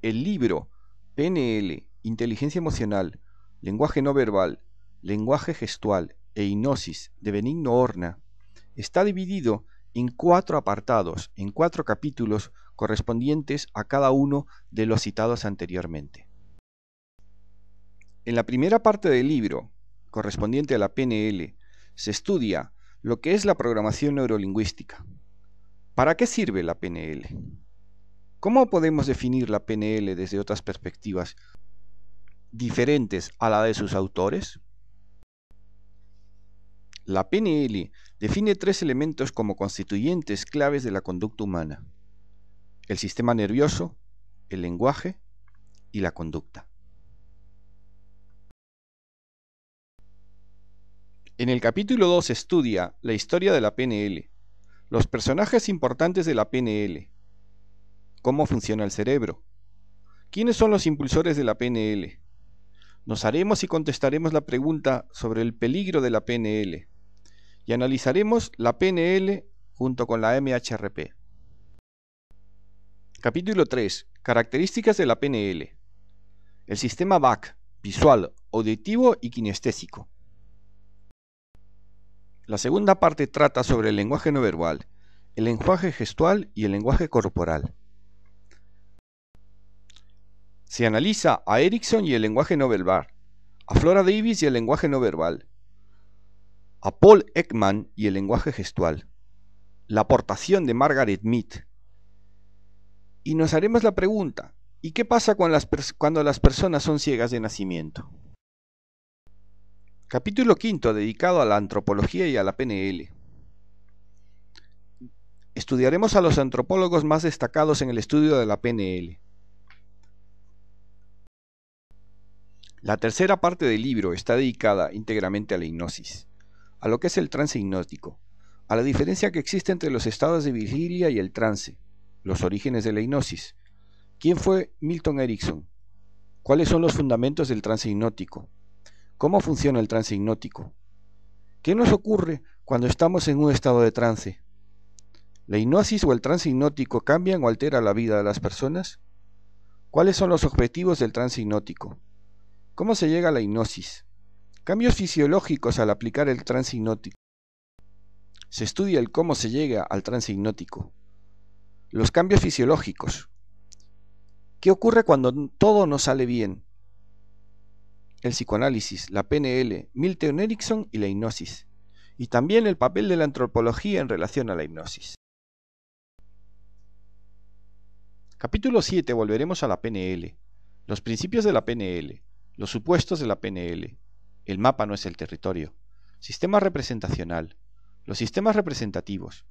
El libro PNL, Inteligencia Emocional, Lenguaje No Verbal, Lenguaje Gestual e Hipnosis de Benigno Horna está dividido en 4 apartados, en 4 capítulos correspondientes a cada uno de los citados anteriormente. En la primera parte del libro, correspondiente a la PNL, se estudia lo que es la programación neurolingüística. ¿Para qué sirve la PNL? ¿Cómo podemos definir la PNL desde otras perspectivas diferentes a la de sus autores? La PNL define 3 elementos como constituyentes claves de la conducta humana: el sistema nervioso, el lenguaje y la conducta. En el capítulo 2 se estudia la historia de la PNL, los personajes importantes de la PNL, cómo funciona el cerebro, quiénes son los impulsores de la PNL. Nos haremos y contestaremos la pregunta sobre el peligro de la PNL y analizaremos la PNL junto con la MHRP. Capítulo 3. Características de la PNL. El sistema VAC, visual, auditivo y kinestésico. La segunda parte trata sobre el lenguaje no verbal, el lenguaje gestual y el lenguaje corporal. Se analiza a Erikson y el lenguaje no verbal, a Flora Davis y el lenguaje no verbal, a Paul Ekman y el lenguaje gestual, la aportación de Margaret Mead. Y nos haremos la pregunta: ¿y qué pasa cuando las personas son ciegas de nacimiento? Capítulo 5 dedicado a la antropología y a la PNL. Estudiaremos a los antropólogos más destacados en el estudio de la PNL. La tercera parte del libro está dedicada íntegramente a la hipnosis, a lo que es el trance hipnótico, a la diferencia que existe entre los estados de vigilia y el trance, los orígenes de la hipnosis. ¿Quién fue Milton Erickson? ¿Cuáles son los fundamentos del trance hipnótico? ¿Cómo funciona el trance hipnótico? ¿Qué nos ocurre cuando estamos en un estado de trance? ¿La hipnosis o el trance hipnótico cambian o alteran la vida de las personas? ¿Cuáles son los objetivos del trance hipnótico? ¿Cómo se llega a la hipnosis? Cambios fisiológicos al aplicar el trance hipnótico. Se estudia el cómo se llega al trance hipnótico. Los cambios fisiológicos. ¿Qué ocurre cuando todo no sale bien? El psicoanálisis, la PNL, Milton Erickson y la hipnosis. Y también el papel de la antropología en relación a la hipnosis. Capítulo 7 volveremos a la PNL, los principios de la PNL, los supuestos de la PNL, el mapa no es el territorio, sistema representacional, los sistemas representativos.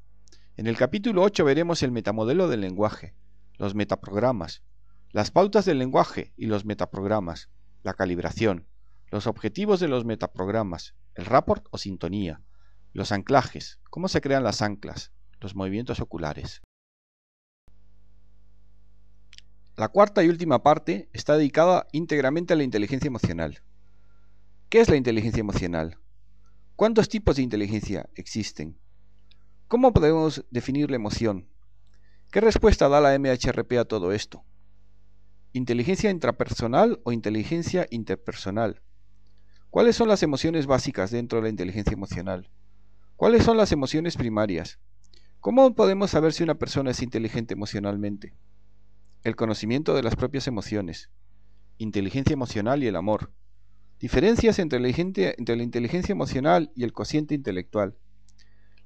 En el capítulo 8 veremos el metamodelo del lenguaje, los metaprogramas, las pautas del lenguaje y los metaprogramas, la calibración, los objetivos de los metaprogramas, el rapport o sintonía, los anclajes, cómo se crean las anclas, los movimientos oculares. La cuarta y última parte está dedicada íntegramente a la inteligencia emocional. ¿Qué es la inteligencia emocional? ¿Cuántos tipos de inteligencia existen? ¿Cómo podemos definir la emoción? ¿Qué respuesta da la MHRP a todo esto? ¿Inteligencia intrapersonal o inteligencia interpersonal? ¿Cuáles son las emociones básicas dentro de la inteligencia emocional? ¿Cuáles son las emociones primarias? ¿Cómo podemos saber si una persona es inteligente emocionalmente? El conocimiento de las propias emociones, inteligencia emocional y el amor, diferencias entre la inteligencia emocional y el cociente intelectual,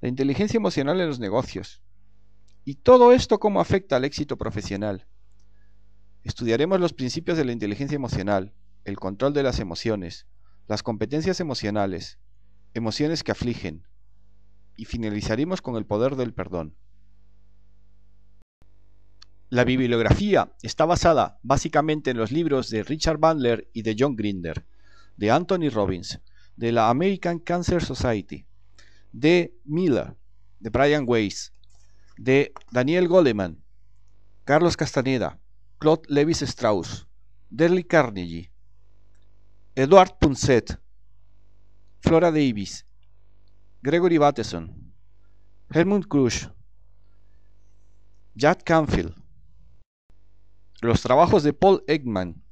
la inteligencia emocional en los negocios, y todo esto cómo afecta al éxito profesional. Estudiaremos los principios de la inteligencia emocional, el control de las emociones, las competencias emocionales, emociones que afligen, y finalizaremos con el poder del perdón. La bibliografía está basada básicamente en los libros de Richard Bandler y de John Grinder, de Anthony Robbins, de la American Cancer Society, de Miller, de Brian Weiss, de Daniel Goleman, Carlos Castaneda, Claude Lévi-Strauss, Dale Carnegie, Edward Punset, Flora Davis, Gregory Bateson, Helmut Krusch, Jack Canfield, Los trabajos de Paul Ekman,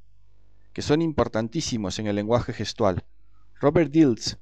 que son importantísimos en el lenguaje gestual, Robert Dilts